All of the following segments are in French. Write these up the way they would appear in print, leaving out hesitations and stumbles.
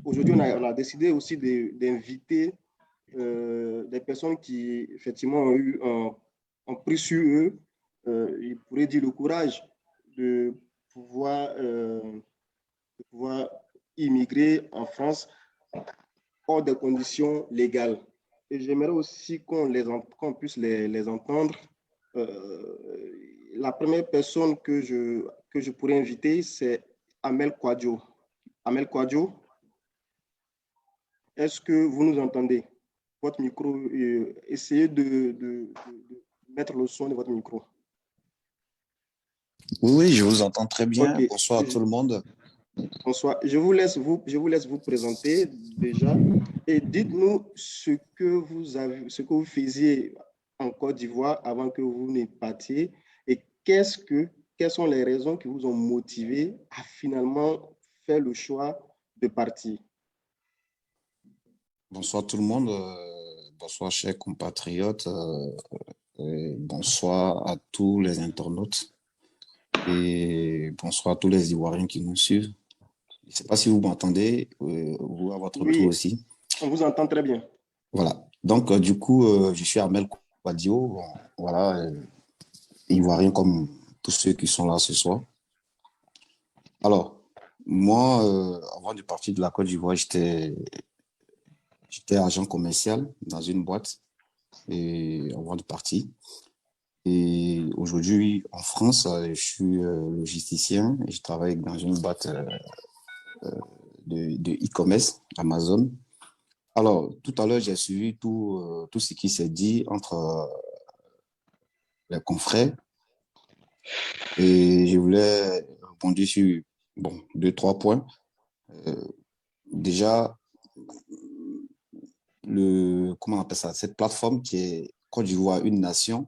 aujourd'hui, on a décidé aussi d'inviter des personnes qui, effectivement, ont pris sur eux, il pourrait dire le courage de pouvoir immigrer en France hors des conditions légales. Et j'aimerais aussi qu'on puisse les entendre. La première personne que je pourrais inviter, c'est Amel Kouadio. Amel Kouadio, est-ce que vous nous entendez? Votre micro, essayez de mettre le son de votre micro. Oui, je vous entends très bien. Okay. Bonsoir à tout le monde. Bonsoir. Je vous laisse vous présenter déjà et dites-nous ce que vous faisiez en Côte d'Ivoire avant que vous ne partiez et quelles sont les raisons qui vous ont motivé à finalement faire le choix de partir. Bonsoir tout le monde. Bonsoir chers compatriotes. Bonsoir à tous les internautes et bonsoir à tous les Ivoiriens qui nous suivent. Je ne sais pas si vous m'entendez, vous à votre tour aussi. On vous entend très bien. Voilà. Donc, du coup, je suis Amel Kouadio. Bon, voilà, Ivoirien comme tous ceux qui sont là ce soir. Alors, moi, avant de partir de la Côte d'Ivoire, j'étais agent commercial dans une boîte et avant de partir. Et aujourd'hui, en France, je suis logisticien et je travaille dans une boîte de e-commerce, Amazon. Alors, tout à l'heure, j'ai suivi tout ce qui s'est dit entre les confrères et je voulais répondre sur deux, trois points. Déjà, comment on appelle ça, cette plateforme qui est Côte d'Ivoire, une nation.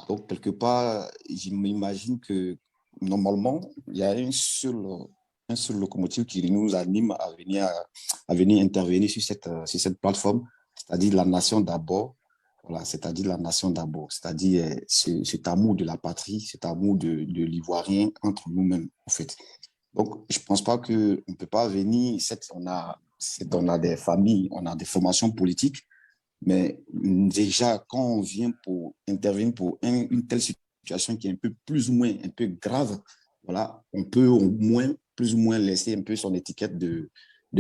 Donc, quelque part, je m'imagine que normalement, il y a un seul locomotive qui nous anime à venir intervenir sur cette plateforme, c'est-à-dire la nation d'abord. Voilà, c'est-à-dire la nation d'abord, c'est-à-dire cet amour de la patrie, cet amour de l'Ivoirien entre nous-mêmes, en fait. Donc, je ne pense pas qu'on ne peut pas venir, on a des familles, on a des formations politiques, mais déjà, quand on vient pour intervenir pour une telle situation qui est un peu plus ou moins un peu grave, voilà, on peut au moins plus ou moins laisser un peu son étiquette de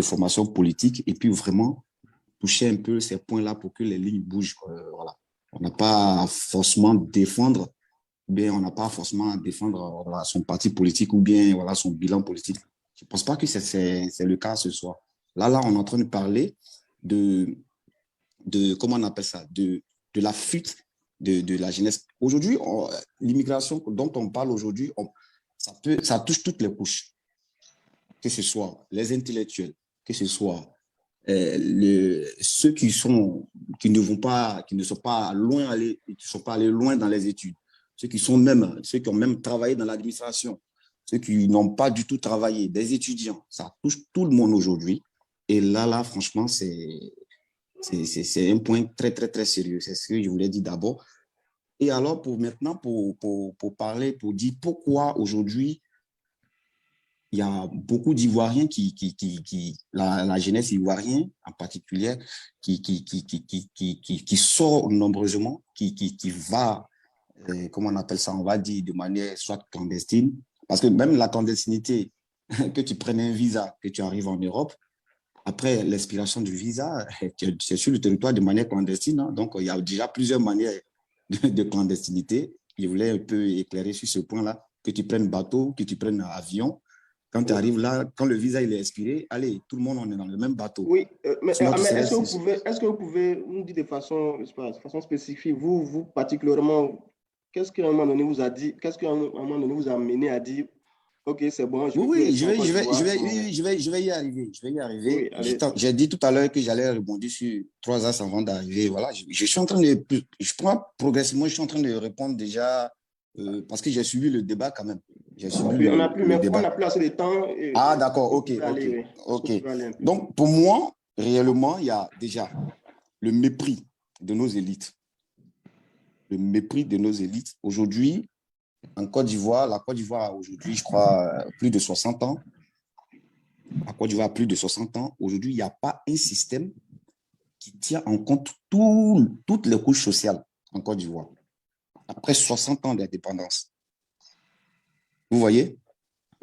formation politique et puis vraiment toucher un peu ces points-là pour que les lignes bougent. Voilà. On n'a pas forcément à défendre, bien on n'a pas forcément à défendre voilà, son parti politique ou bien voilà, son bilan politique. Je ne pense pas que c'est le cas ce soir. Là, on est en train de parler de comment on appelle ça, de la fuite de la jeunesse. Aujourd'hui, l'immigration dont on parle aujourd'hui, ça touche toutes les couches, que ce soit les intellectuels, que ce soit ceux qui ne sont pas loin allés, qui sont pas allés loin dans les études, ceux qui ont même travaillé dans l'administration, ceux qui n'ont pas du tout travaillé, des étudiants, ça touche tout le monde aujourd'hui. Et là, franchement, c'est un point très, très, très sérieux. C'est ce que je voulais dire d'abord. Et alors, pour parler, pour dire pourquoi aujourd'hui, il y a beaucoup d'Ivoiriens la jeunesse ivoirienne en particulier, qui sort nombreusement, qui va, comment on appelle ça, on va dire de manière soit clandestine, parce que même la clandestinité, que tu prennes un visa, que tu arrives en Europe, après l'expiration du visa, c'est sur le territoire de manière clandestine. Hein. Donc, il y a déjà plusieurs manières de clandestinité. Je voulais un peu éclairer sur ce point-là, que tu prennes bateau, que tu prennes avion. Quand tu arrives là, quand le visa il est expiré, allez, tout le monde, on est dans le même bateau. Oui, mais est-ce que vous pouvez nous dire de façon spécifique, vous particulièrement, qu'est-ce qu'à un moment donné vous a dit, qu'est-ce qu'à un moment donné vous a amené à dire, ok, c'est bon, je vais y arriver. Oui, j'ai dit tout à l'heure que j'allais rebondir sur 3 ans avant d'arriver. Voilà, je suis en train je prends progressivement, je suis en train de répondre déjà parce que j'ai suivi le débat quand même. J'ai suivi on n'a plus assez de temps. Ah, d'accord, ok. Donc, pour moi, réellement, il y a déjà le mépris de nos élites. Le mépris de nos élites. Aujourd'hui, en Côte d'Ivoire, la Côte d'Ivoire a aujourd'hui, je crois, plus de 60 ans. La Côte d'Ivoire a plus de 60 ans. Aujourd'hui, il n'y a pas un système qui tient en compte toutes les couches sociales en Côte d'Ivoire. Après 60 ans d'indépendance. Vous voyez?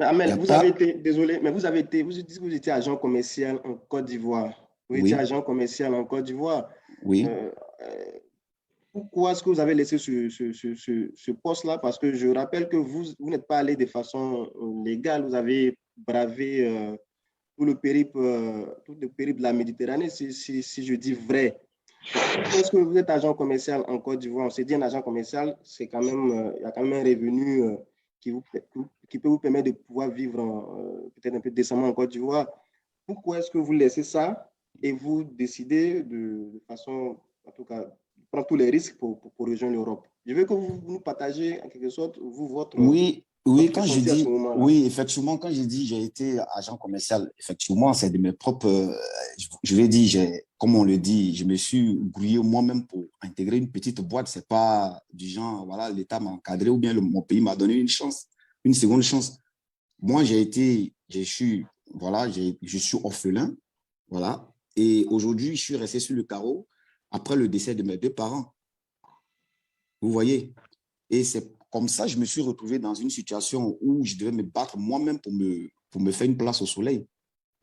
Mais Il n'y Amel, a vous avez pas... été, désolé, mais vous dites que vous étiez agent commercial en Côte d'Ivoire. Vous étiez Oui, agent commercial en Côte d'Ivoire. oui. Euh, Pourquoi est-ce que vous avez laissé ce poste-là? Parce que je rappelle que vous n'êtes pas allé de façon légale. Vous avez bravé tout le périple de la Méditerranée, si je dis vrai. Pourquoi est-ce que vous êtes agent commercial en Côte d'Ivoire? On s'est dit un agent commercial, c'est quand même, il y a quand même un revenu qui, vous, qui peut vous permettre de pouvoir vivre peut-être un peu décemment en Côte d'Ivoire. Pourquoi est-ce que vous laissez ça et vous décidez de façon, en tout cas, prendre tous les risques pour rejoindre l'Europe? Je veux que vous nous partagez en quelque sorte, vous, Oui, oui, votre quand je ressenti à ce dis, moment-là. oui, effectivement, quand j'ai dit j'ai été agent commercial, effectivement, c'est de mes propres, je vais dire, comme on le dit, je me suis grouillé moi-même pour intégrer une petite boîte. C'est pas du genre, voilà, l'État m'a encadré ou bien mon pays m'a donné une chance, une seconde chance. Moi, voilà, je suis orphelin, voilà, et aujourd'hui, je suis resté sur le carreau après le décès de mes deux parents. Vous voyez? Et c'est comme ça que je me suis retrouvé dans une situation où je devais me battre moi-même pour me faire une place au soleil.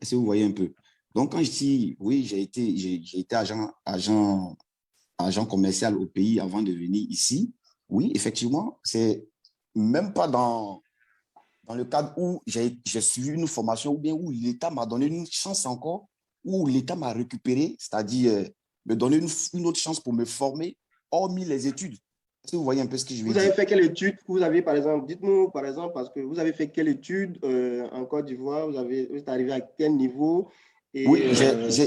Est-ce que vous voyez un peu? Donc, quand je dis, oui, j'ai été agent commercial au pays avant de venir ici, oui, effectivement, c'est même pas dans le cadre où j'ai suivi une formation ou bien où l'État m'a donné une chance encore, où l'État m'a récupéré, c'est-à-dire me donner une autre chance pour me former, hormis les études. Est-ce que vous voyez un peu ce que je veux Vous avez dire? fait quelle étude? Vous avez, par exemple, dites-nous, par exemple, parce que vous avez fait quelle étude en Côte d'Ivoire? Vous êtes arrivé à quel niveau? Oui, Et si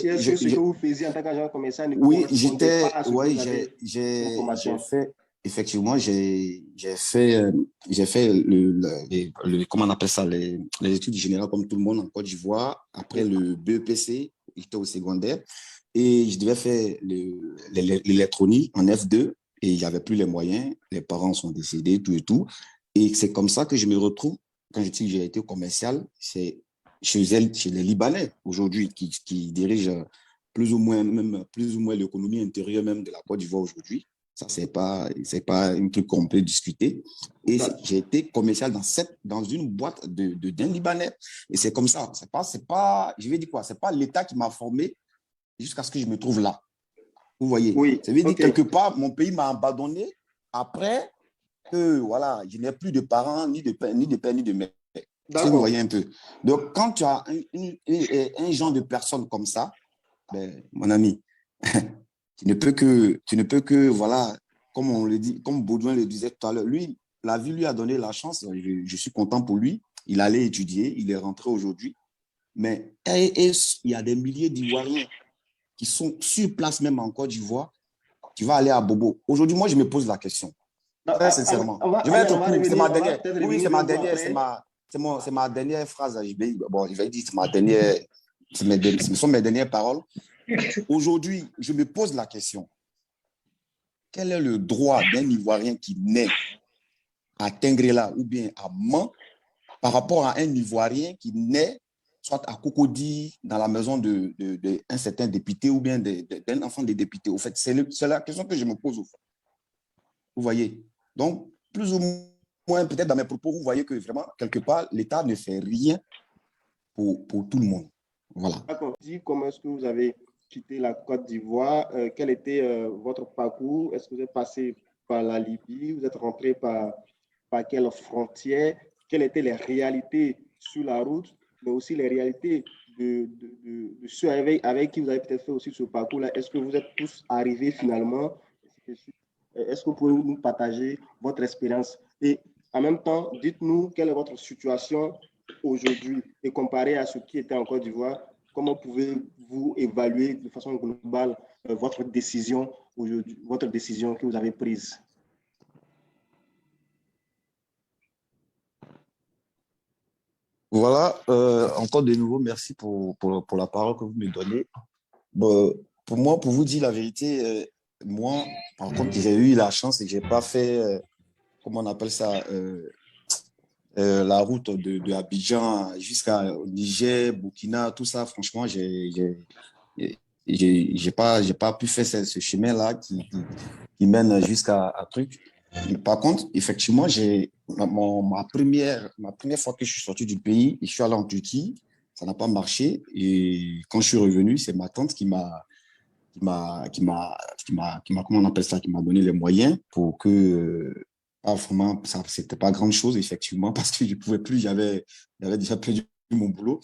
est-ce que ce que vous faisiez en tant qu'agent commercial ne oui, correspondait pas à ce que ouais, vous avez comme j'ai formation? fait, effectivement, j'ai fait comment on appelle ça, les études générales comme tout le monde en Côte d'Ivoire. Après Oui. le BEPC, j'étais au secondaire et je devais faire l'électronique en F2 et il n'y avait plus les moyens. Les parents sont décédés, tout et tout. Et c'est comme ça que je me retrouve, quand je dis que j'ai été commercial, c'est chez les Libanais aujourd'hui qui dirigent plus ou moins l'économie intérieure même de la Côte d'Ivoire aujourd'hui. Ça, c'est pas un truc qu'on peut discuter. Et j'ai été commercial dans une boîte d'un Libanais. Et c'est comme ça. C'est pas, je vais dire quoi, c'est pas l'État qui m'a formé jusqu'à ce que je me trouve là. Vous voyez? Oui, Ça veut dire ok. quelque part, mon pays m'a abandonné après que, voilà, je n'ai plus de parents, ni de père, ni de père, ni de mère. Est-ce que vous D'accord. voyez un peu? Donc, quand tu as un genre de personne comme ça, ben, mon ami, tu ne peux que, voilà, comme on le dit, comme Baudouin le disait tout à l'heure, lui, la vie lui a donné la chance. Je suis content pour lui. Il allait étudier, il est rentré aujourd'hui. Mais il y a des milliers d'Ivoiriens qui sont sur place même en Côte d'Ivoire, qui vont aller à Bobo. Aujourd'hui, moi, je me pose la question, Non, très sincèrement. Je vais Amel, être on va court, c'est revenir, ma on va dernière. peut-être Oui, oui, revenir vers vous après. c'est ma dernière phrase. Bon, je vais dire, c'est ma dernière, ce sont mes dernières paroles. Aujourd'hui, je me pose la question. Quel est le droit d'un Ivoirien qui naît à Tingrela ou bien à Mans par rapport à un Ivoirien qui naît soit à Cocody, dans la maison d'un certain député ou bien d'un enfant des députés. Au fait, c'est la question que je me pose au fond. Vous voyez? Donc, plus ou moins, peut-être dans mes propos, vous voyez que vraiment, quelque part, l'État ne fait rien pour tout le monde. Voilà. D'accord. Comment est-ce que vous avez quitté la Côte d'Ivoire? Quel était votre parcours? Est-ce que vous êtes passé par la Libye? Vous êtes rentré par quelle frontière? Quelles étaient les réalités sur la route, mais aussi les réalités de ceux avec qui vous avez peut-être fait aussi ce parcours-là? Est-ce que vous êtes tous arrivés finalement? Est-ce que vous pouvez nous partager votre expérience? Et en même temps, dites-nous quelle est votre situation aujourd'hui et comparé à ce qui était en Côte d'Ivoire, comment pouvez-vous évaluer de façon globale votre décision aujourd'hui, votre décision que vous avez prise? Voilà, encore de nouveau, merci pour la parole que vous me donnez. Bon, pour moi, pour vous dire la vérité, moi, par contre, j'ai eu la chance et j'ai pas fait, comment on appelle ça, la route de Abidjan jusqu'à Niger, Burkina, tout ça, franchement, j'ai pas pu faire ce chemin-là qui mène jusqu'à à truc. Mais par contre, effectivement, ma première fois que je suis sorti du pays, je suis allé en Turquie, ça n'a pas marché. Et quand je suis revenu, c'est ma tante comment on appelle ça, qui m'a donné les moyens pour que, pas vraiment, ça, c'était pas grande chose, effectivement, parce que je pouvais plus, j'avais déjà perdu mon boulot.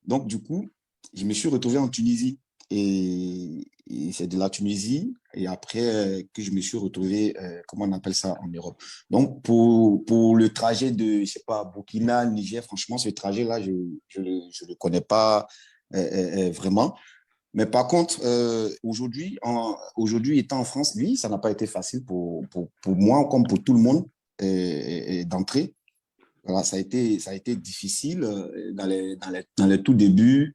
Donc, du coup, je me suis retrouvé en Tunisie. Et c'est de la Tunisie, et après que je me suis retrouvé, comment on appelle ça, en Europe. Donc, pour le trajet de, je sais pas, Burkina, Niger, franchement, ce trajet-là, je le connais pas vraiment. Mais par contre, aujourd'hui, étant en France, oui, ça n'a pas été facile pour moi, comme pour tout le monde, d'entrer. Voilà, ça a été difficile dans les tout débuts.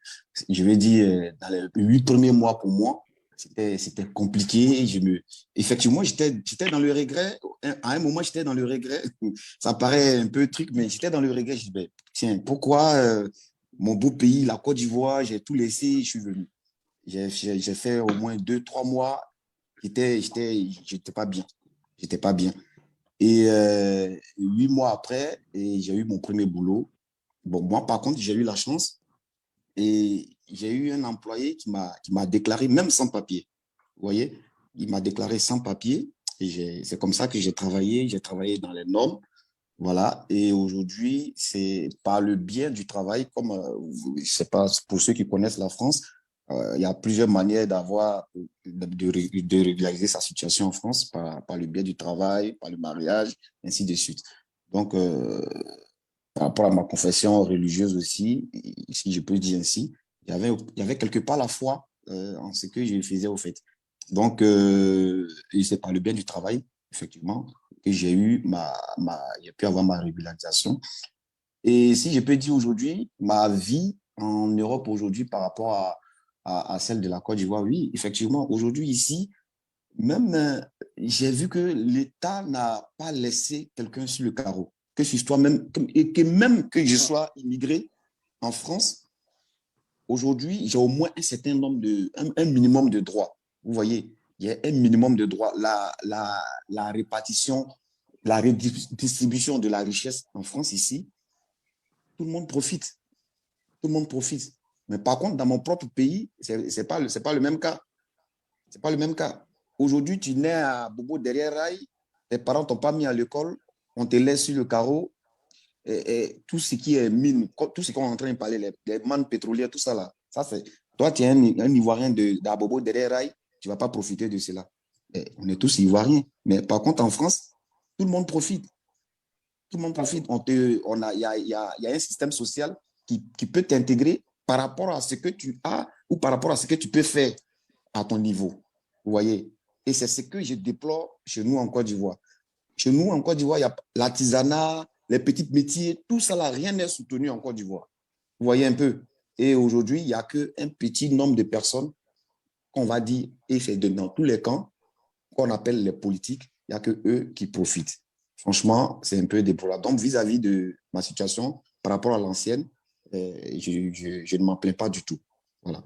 Je vais dire, dans les 8 premiers mois pour moi, c'était compliqué. Effectivement, j'étais dans le regret. À un moment, j'étais dans le regret. Ça paraît un peu truc, mais j'étais dans le regret. Je dis, ben, tiens, pourquoi mon beau pays, la Côte d'Ivoire, j'ai tout laissé, je suis venu. J'ai fait au moins 2, 3 mois. J'étais pas bien. J'étais pas bien. Et 8 mois après, et j'ai eu mon premier boulot. Bon, moi, par contre, j'ai eu la chance et j'ai eu un employé qui m'a déclaré même sans papier. Vous voyez, il m'a déclaré sans papier et c'est comme ça que j'ai travaillé. J'ai travaillé dans les normes. Voilà. Et aujourd'hui, c'est par le biais du travail, comme je sais pas, pour ceux qui connaissent la France, il y a plusieurs manières de régulariser sa situation en France par le biais du travail, par le mariage, ainsi de suite. Donc, par rapport à ma confession religieuse aussi, si je peux dire ainsi, il y avait quelque part la foi en ce que je faisais au fait. Donc, et c'est par le biais du travail, effectivement, que j'ai pu avoir ma régularisation. Et si je peux dire aujourd'hui, ma vie en Europe aujourd'hui par rapport à celle de la Côte d'Ivoire, oui, effectivement, aujourd'hui ici, même j'ai vu que l'État n'a pas laissé quelqu'un sur le carreau. Que ce soit même, et que même que je sois immigré en France, aujourd'hui, j'ai au moins un certain nombre un minimum de droits. Vous voyez, il y a un minimum de droits. La répartition, la redistribution de la richesse en France ici, tout le monde profite. Tout le monde profite. Mais par contre, dans mon propre pays, c'est pas le même cas. C'est pas le même cas. Aujourd'hui, tu nais à Bobo derrière rail, tes parents t'ont pas mis à l'école, on te laisse sur le carreau, et tout ce qui est mine, tout ce qu'on est en train de parler, les mines pétrolières, tout ça là, ça c'est, toi, tu es un Ivoirien d'Abobo derrière rail, tu vas pas profiter de cela. Et on est tous Ivoiriens. Mais par contre, en France, tout le monde profite. Tout le monde profite. Il y a un système social qui peut t'intégrer par rapport à ce que tu as ou par rapport à ce que tu peux faire à ton niveau. Vous voyez? Et c'est ce que je déplore chez nous en Côte d'Ivoire. Chez nous en Côte d'Ivoire, il y a l'artisanat, les petits métiers, tout ça là, rien n'est soutenu en Côte d'Ivoire. Vous voyez un peu? Et aujourd'hui, il n'y a qu'un petit nombre de personnes qu'on va dire, et c'est dans tous les camps, qu'on appelle les politiques, il n'y a que eux qui profitent. Franchement, c'est un peu déplorable. Donc, vis-à-vis de ma situation par rapport à l'ancienne, je ne m'en plains pas du tout. Voilà.